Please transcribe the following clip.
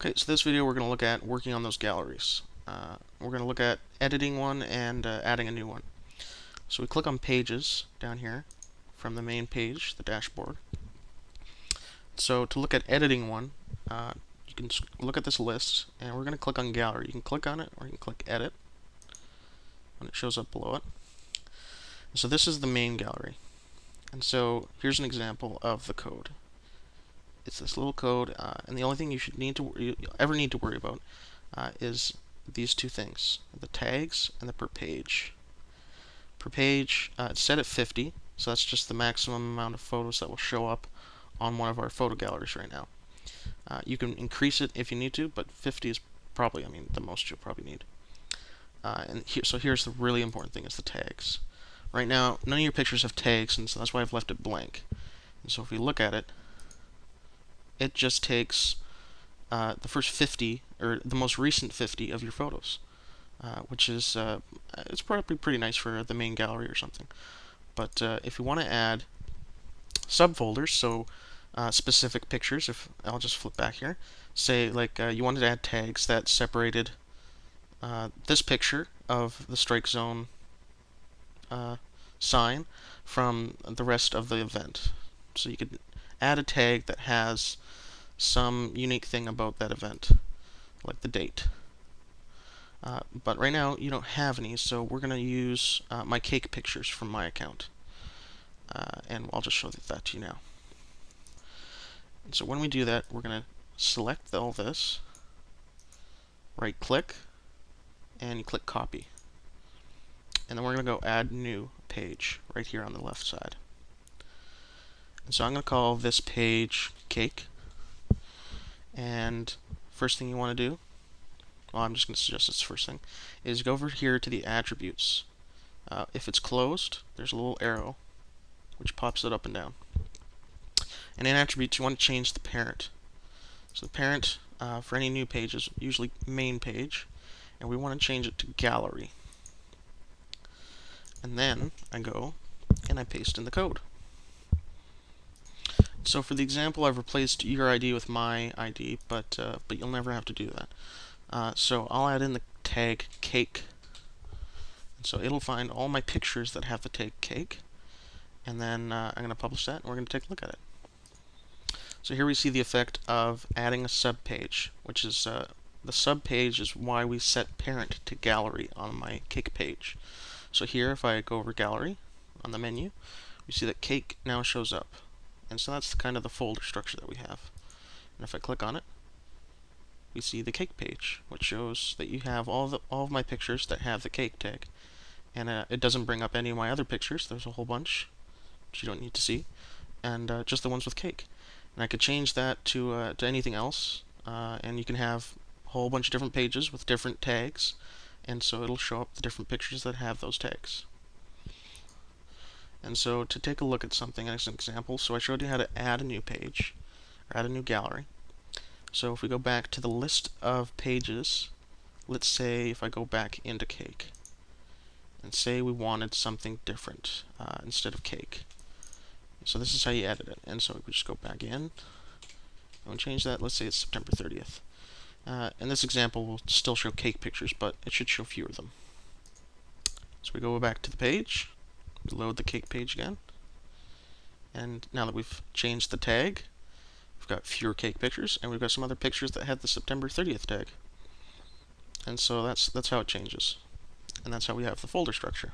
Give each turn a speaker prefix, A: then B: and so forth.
A: Okay, so this video we're going to look at working on those galleries. We're going to look at editing one and adding a new one. So we click on Pages down here from the main page, the dashboard. So to look at editing one, you can look at this list, and we're going to click on Gallery. You can click on it, or you can click Edit when it shows up below it. So this is the main gallery. And so here's an example of the code. It's this little code, and the only thing you ever need to worry about is these two things: the tags and the per page. Per page, it's set at 50, so that's just the maximum amount of photos that will show up on one of our photo galleries right now. You can increase it if you need to, but 50 is probably, the most you'll probably need. So here's the really important thing: is the tags. Right now, none of your pictures have tags, and so that's why I've left it blank. And so if we look at it, it just takes the first 50, or the most recent 50 of your photos, which is it's probably pretty nice for the main gallery or something. But if you want to add subfolders, so specific pictures, if I'll just flip back here, say like you wanted to add tags that separated this picture of the strike zone sign from the rest of the event. So you could add a tag that has some unique thing about that event, like the date. But right now you don't have any, so we're going to use my cake pictures from my account. And I'll just show that to you now. And so when we do that, we're going to select all this, right click, and you click copy. And then we're going to go add new page right here on the left side. And so I'm going to call this page cake. And first thing you want to do, well, I'm just going to suggest this first thing, is go over here to the attributes. If it's closed, there's a little arrow which pops it up and down. And in attributes, you want to change the parent. So the parent for any new page is usually main page, and we want to change it to gallery. And then I go and I paste in the code. So for the example, I've replaced your ID with my ID, but you'll never have to do that. So I'll add in the tag cake. And so it'll find all my pictures that have the tag cake, and then I'm going to publish that, and we're going to take a look at it. So here we see the effect of adding a subpage, which is the subpage is why we set parent to gallery on my cake page. So here, if I go over gallery on the menu, we see that cake now shows up. And so that's kind of the folder structure that we have. And if I click on it, we see the cake page, which shows that you have all of my pictures that have the cake tag. And it doesn't bring up any of my other pictures. There's a whole bunch which you don't need to see, and just the ones with cake. And I could change that to anything else, and you can have a whole bunch of different pages with different tags, and so it'll show up the different pictures that have those tags. And so to take a look at something as an example, so I showed you how to add a new page, or add a new gallery. So if we go back to the list of pages, let's say if I go back into cake, and say we wanted something different instead of cake. So this is how you edit it. And so we just go back in, and we'll change that. Let's say it's September 30th. And this example will still show cake pictures, but it should show fewer of them. So we go back to the page, load the cake page again, and now that we've changed the tag, we've got fewer cake pictures, and we've got some other pictures that had the September 30th tag. And so that's how it changes, and that's how we have the folder structure.